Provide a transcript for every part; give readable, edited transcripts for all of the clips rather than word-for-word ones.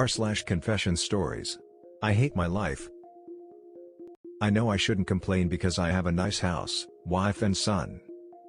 r/confession stories. I hate my life. I know I shouldn't complain because I have a nice house, wife and son.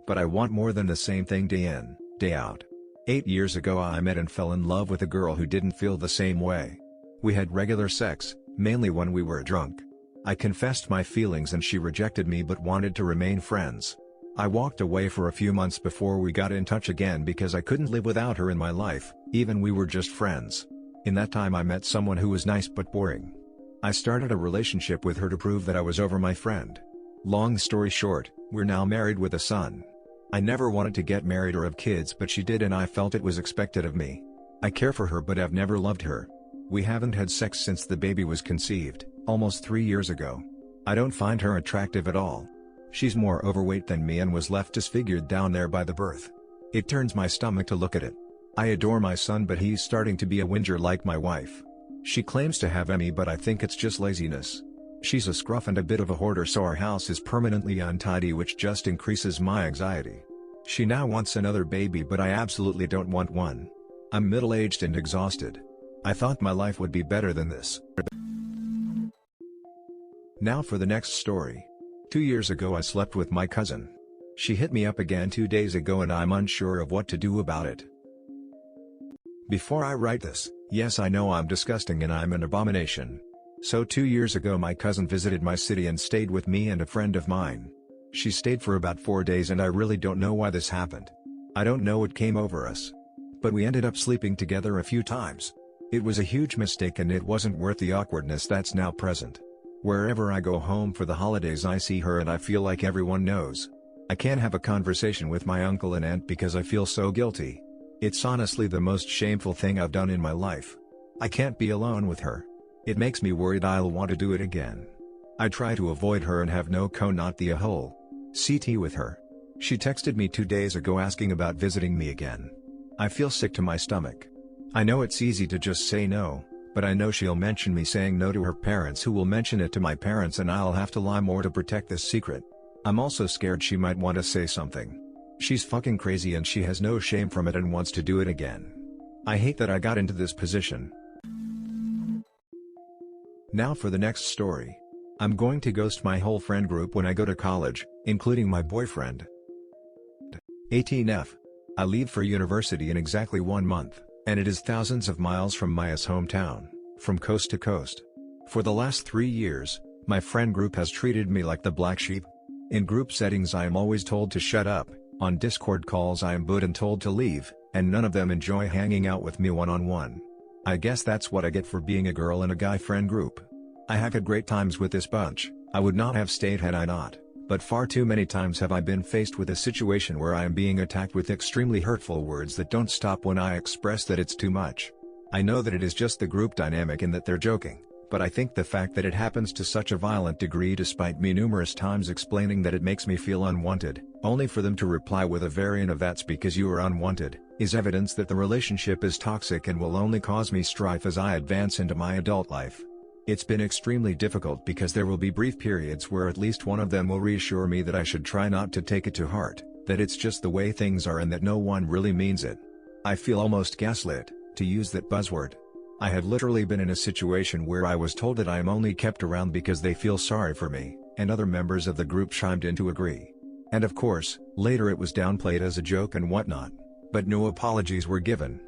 But I want more than the same thing day in, day out. 8 years ago I met and fell in love with a girl who didn't feel the same way. We had regular sex, mainly when we were drunk. I confessed my feelings and she rejected me but wanted to remain friends. I walked away for a few months before we got in touch again because I couldn't live without her in my life, even we were just friends. In that time I met someone who was nice but boring. I started a relationship with her to prove that I was over my friend. Long story short, we're now married with a son. I never wanted to get married or have kids but she did and I felt it was expected of me. I care for her but I've never loved her. We haven't had sex since the baby was conceived, almost 3 years ago. I don't find her attractive at all. She's more overweight than me and was left disfigured down there by the birth. It turns my stomach to look at it. I adore my son but he's starting to be a whinger like my wife. She claims to have ME but I think it's just laziness. She's a scruff and a bit of a hoarder so our house is permanently untidy which just increases my anxiety. She now wants another baby but I absolutely don't want one. I'm middle-aged and exhausted. I thought my life would be better than this. Now for the next story. 2 years ago I slept with my cousin. She hit me up again 2 days ago and I'm unsure of what to do about it. Before I write this, yes I know I'm disgusting and I'm an abomination. So 2 years ago my cousin visited my city and stayed with me and a friend of mine. She stayed for about 4 days and I really don't know why this happened. I don't know what came over us. But we ended up sleeping together a few times. It was a huge mistake and it wasn't worth the awkwardness that's now present. Wherever I go home for the holidays I see her and I feel like everyone knows. I can't have a conversation with my uncle and aunt because I feel so guilty. It's honestly the most shameful thing I've done in my life. I can't be alone with her. It makes me worried I'll want to do it again. I try to avoid her and have no not the whole CT with her. She texted me 2 days ago asking about visiting me again. I feel sick to my stomach. I know it's easy to just say no, but I know she'll mention me saying no to her parents who will mention it to my parents and I'll have to lie more to protect this secret. I'm also scared she might want to say something. She's fucking crazy and she has no shame from it and wants to do it again. I hate that I got into this position. Now for the next story. I'm going to ghost my whole friend group when I go to college, including my boyfriend. 18F. I leave for university in exactly 1 month, and it is thousands of miles from my hometown, from coast to coast. For the last 3 years, my friend group has treated me like the black sheep. In group settings I am always told to shut up, on Discord calls I am booed and told to leave, and none of them enjoy hanging out with me one-on-one. I guess that's what I get for being a girl in a guy friend group. I have had great times with this bunch, I would not have stayed had I not, but far too many times have I been faced with a situation where I am being attacked with extremely hurtful words that don't stop when I express that it's too much. I know that it is just the group dynamic and that they're joking, but I think the fact that it happens to such a violent degree despite me numerous times explaining that it makes me feel unwanted, only for them to reply with a variant of "that's because you are unwanted," is evidence that the relationship is toxic and will only cause me strife as I advance into my adult life. It's been extremely difficult because there will be brief periods where at least one of them will reassure me that I should try not to take it to heart, that it's just the way things are and that no one really means it. I feel almost gaslit, to use that buzzword. I have literally been in a situation where I was told that I am only kept around because they feel sorry for me, and other members of the group chimed in to agree. And of course, later it was downplayed as a joke and whatnot, but no apologies were given.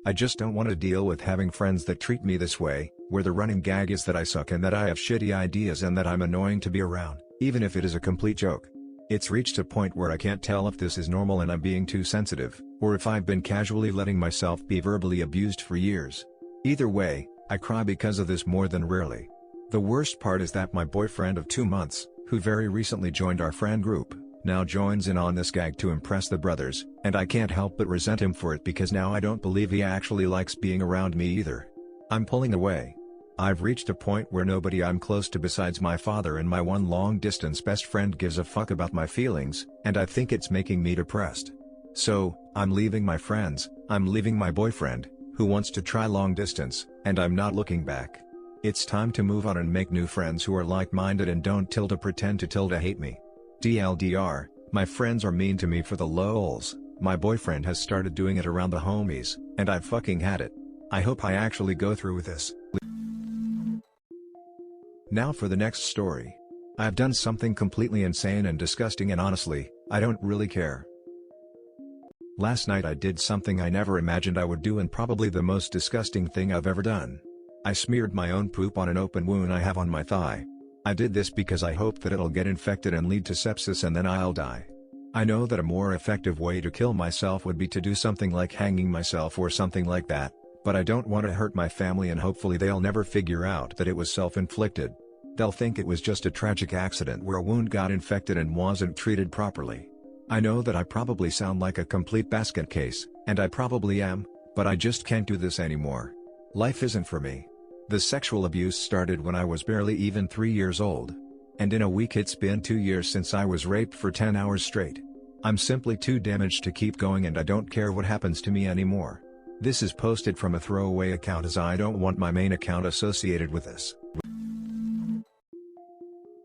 I just don't want to deal with having friends that treat me this way, where the running gag is that I suck and that I have shitty ideas and that I'm annoying to be around, even if it is a complete joke. It's reached a point where I can't tell if this is normal and I'm being too sensitive, or if I've been casually letting myself be verbally abused for years. Either way, I cry because of this more than rarely. The worst part is that my boyfriend of 2 months, who very recently joined our friend group, now joins in on this gag to impress the brothers, and I can't help but resent him for it because now I don't believe he actually likes being around me either. I'm pulling away. I've reached a point where nobody I'm close to besides my father and my one long-distance best friend gives a fuck about my feelings, and I think it's making me depressed. So, I'm leaving my friends, I'm leaving my boyfriend, who wants to try long distance, and I'm not looking back. It's time to move on and make new friends who are like-minded and don't pretend to hate me. TLDR, my friends are mean to me for the lols. My boyfriend has started doing it around the homies, and I've fucking had it. I hope I actually go through with this. Now for the next story. I've done something completely insane and disgusting, and honestly, I don't really care. Last night I did something I never imagined I would do, and probably the most disgusting thing I've ever done. I smeared my own poop on an open wound I have on my thigh. I did this because I hope that it'll get infected and lead to sepsis and then I'll die. I know that a more effective way to kill myself would be to do something like hanging myself or something like that, but I don't want to hurt my family, and hopefully they'll never figure out that it was self-inflicted. They'll think it was just a tragic accident where a wound got infected and wasn't treated properly. I know that I probably sound like a complete basket case, and I probably am, but I just can't do this anymore. Life isn't for me. The sexual abuse started when I was barely even 3 years old. And in a week it's been 2 years since I was raped for 10 hours straight. I'm simply too damaged to keep going, and I don't care what happens to me anymore. This is posted from a throwaway account as I don't want my main account associated with this.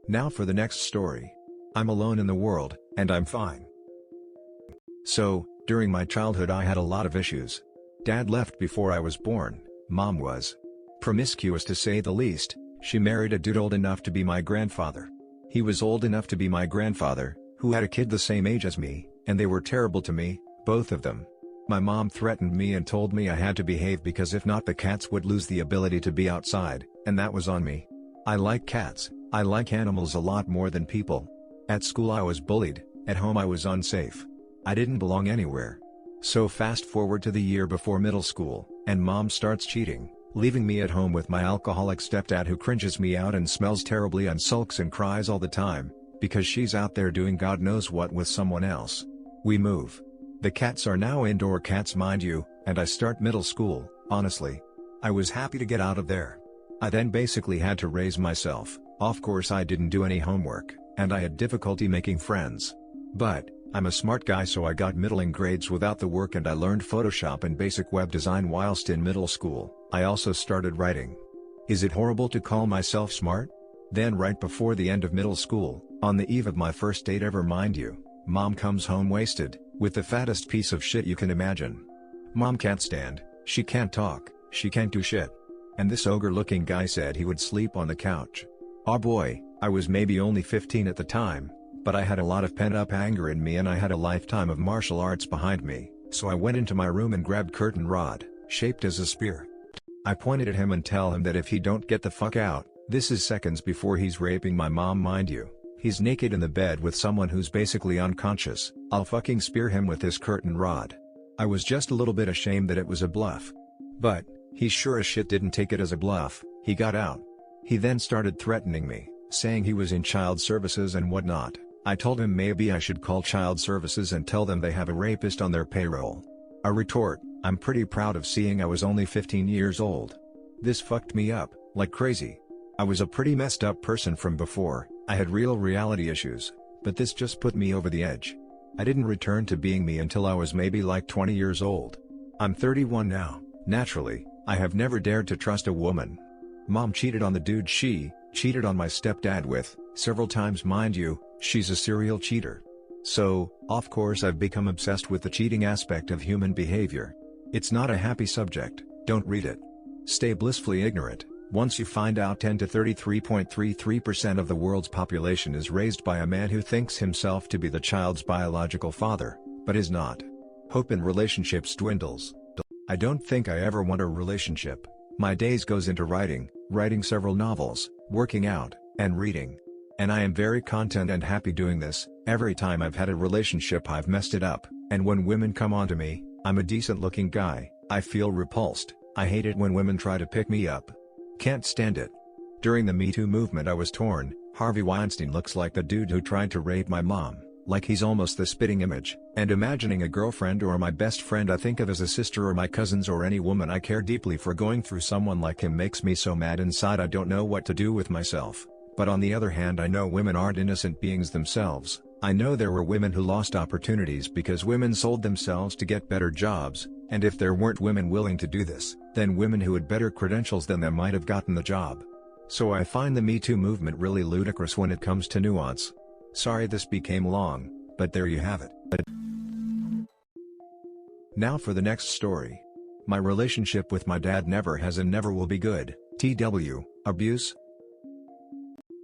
Now for the next story. I'm alone in the world, and I'm fine. So, during my childhood I had a lot of issues. Dad left before I was born. Mom was promiscuous to say the least. She married a dude old enough to be my grandfather. He was old enough to be my grandfather, who had a kid the same age as me, and they were terrible to me, both of them. My mom threatened me and told me I had to behave because if not the cats would lose the ability to be outside, and that was on me. I like cats. I like animals a lot more than people. At school I was bullied, at home I was unsafe. I didn't belong anywhere. So fast forward to the year before middle school, and mom starts cheating, leaving me at home with my alcoholic stepdad who cringes me out and smells terribly and sulks and cries all the time, because she's out there doing God knows what with someone else. We move. The cats are now indoor cats, mind you, and I start middle school. Honestly, I was happy to get out of there. I then basically had to raise myself. Of course I didn't do any homework, and I had difficulty making friends. But I'm a smart guy, so I got middling grades without the work, and I learned Photoshop and basic web design whilst in middle school. I also started writing. Is it horrible to call myself smart? Then right before the end of middle school, on the eve of my first date ever mind you, mom comes home wasted, with the fattest piece of shit you can imagine. Mom can't stand, she can't talk, she can't do shit. And this ogre-looking guy said he would sleep on the couch. Oh boy, I was maybe only 15 at the time, but I had a lot of pent-up anger in me and I had a lifetime of martial arts behind me, so I went into my room and grabbed curtain rod, shaped as a spear. I pointed at him and tell him that if he don't get the fuck out, this is seconds before he's raping my mom, mind you. He's naked in the bed with someone who's basically unconscious, I'll fucking spear him with this curtain rod. I was just a little bit ashamed that it was a bluff. But he sure as shit didn't take it as a bluff. He got out. He then started threatening me, saying he was in child services and whatnot. I told him maybe I should call child services and tell them they have a rapist on their payroll. A retort, I'm pretty proud of seeing I was only 15 years old. This fucked me up, like crazy. I was a pretty messed up person from before, I had real reality issues, but this just put me over the edge. I didn't return to being me until I was maybe like 20 years old. I'm 31 now. Naturally, I have never dared to trust a woman. Mom cheated on the dude she cheated on my stepdad with, several times mind you. She's a serial cheater. So, of course I've become obsessed with the cheating aspect of human behavior. It's not a happy subject, don't read it. Stay blissfully ignorant. Once you find out 10 to 33.33% of the world's population is raised by a man who thinks himself to be the child's biological father, but is not. Hope in relationships dwindles. I don't think I ever want a relationship. My days goes into writing several novels, working out, and reading. And I am very content and happy doing this. Every time I've had a relationship I've messed it up, and when women come on to me, I'm a decent looking guy, I feel repulsed. I hate it when women try to pick me up. Can't stand it. During the Me Too movement I was torn. Harvey Weinstein looks like the dude who tried to rape my mom, like he's almost the spitting image, and imagining a girlfriend or my best friend I think of as a sister or my cousins or any woman I care deeply for going through someone like him makes me so mad inside I don't know what to do with myself. But on the other hand I know women aren't innocent beings themselves. I know there were women who lost opportunities because women sold themselves to get better jobs, and if there weren't women willing to do this, then women who had better credentials than them might have gotten the job. So I find the Me Too movement really ludicrous when it comes to nuance. Sorry this became long, but there you have it. Now for the next story. My relationship with my dad never has and never will be good. TW, abuse?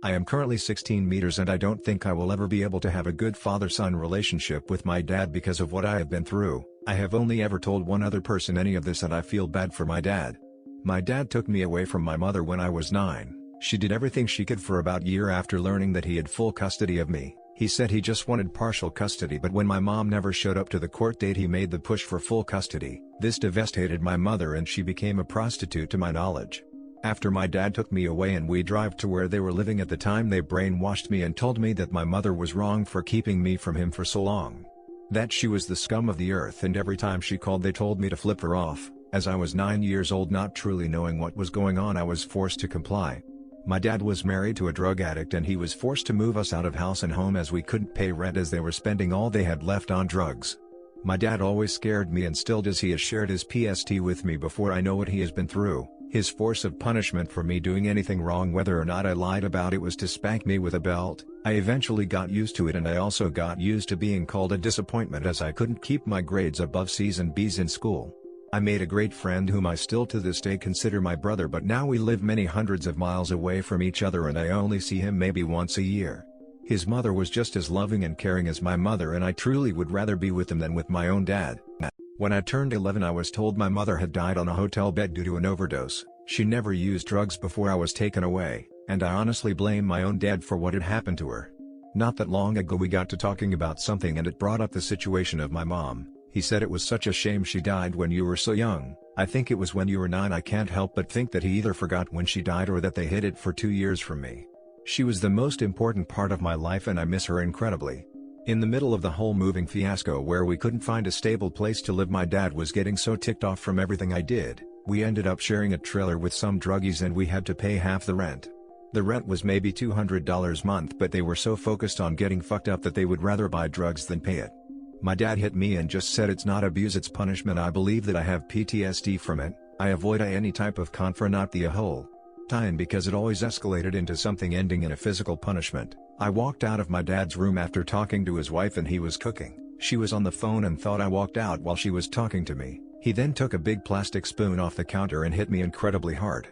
I am currently 16 meters and I don't think I will ever be able to have a good father-son relationship with my dad because of what I have been through. I have only ever told one other person any of this and I feel bad for my dad. My dad took me away from my mother when I was 9. She did everything she could for about a year after learning that he had full custody of me. He said he just wanted partial custody, but when my mom never showed up to the court date he made the push for full custody. This devastated my mother and she became a prostitute to my knowledge. After my dad took me away and we drove to where they were living at the time, they brainwashed me and told me that my mother was wrong for keeping me from him for so long. That she was the scum of the earth, and every time she called they told me to flip her off. As I was 9 years old, not truly knowing what was going on, I was forced to comply. My dad was married to a drug addict and he was forced to move us out of house and home as we couldn't pay rent as they were spending all they had left on drugs. My dad always scared me and still does. He has shared his PST with me before I know what he has been through. His force of punishment for me doing anything wrong, whether or not I lied about it, was to spank me with a belt. I eventually got used to it, and I also got used to being called a disappointment as I couldn't keep my grades above C's and B's in school. I made a great friend whom I still to this day consider my brother, but now we live many hundreds of miles away from each other and I only see him maybe once a year. His mother was just as loving and caring as my mother, and I truly would rather be with him than with my own dad. When I turned 11 I was told my mother had died on a hotel bed due to an overdose. She never used drugs before I was taken away, and I honestly blame my own dad for what had happened to her. Not that long ago we got to talking about something and it brought up the situation of my mom. He said it was such a shame she died when you were so young. I think it was when you were 9. I can't help but think that he either forgot when she died or that they hid it for 2 years from me. She was the most important part of my life and I miss her incredibly. In the middle of the whole moving fiasco where we couldn't find a stable place to live, my dad was getting so ticked off from everything I did. We ended up sharing a trailer with some druggies and we had to pay half the rent. The rent was maybe $200 a month, but they were so focused on getting fucked up that they would rather buy drugs than pay it. My dad hit me and just said it's not abuse, it's punishment. I believe that I have PTSD from it. I avoid any type of confront, not the whole time, because it always escalated into something ending in a physical punishment. I walked out of my dad's room after talking to his wife and he was cooking. She was on the phone and thought I walked out while she was talking to me. He then took a big plastic spoon off the counter and hit me incredibly hard.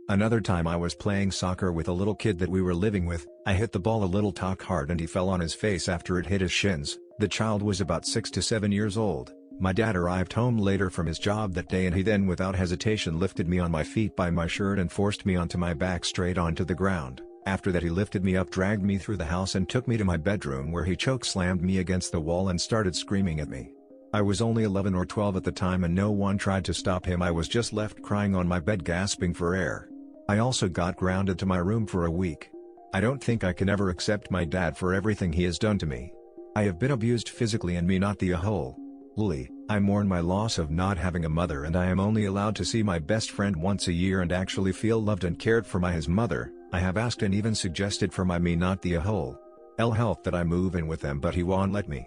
Another time I was playing soccer with a little kid that we were living with. I hit the ball a little too hard and he fell on his face after it hit his shins. The child was about 6 to 7 years old. My dad arrived home later from his job that day and he then without hesitation lifted me on my feet by my shirt and forced me onto my back straight onto the ground. After that he lifted me up, dragged me through the house and took me to my bedroom where he choke-slammed me against the wall and started screaming at me. I was only 11 or 12 at the time and no one tried to stop him. I was just left crying on my bed gasping for air. I also got grounded to my room for a week. I don't think I can ever accept my dad for everything he has done to me. I have been abused physically and me not the whole. I mourn my loss of not having a mother and I am only allowed to see my best friend once a year and actually feel loved and cared for by his mother. I have asked and even suggested for my me not the whole health that I move in with them, but he won't let me.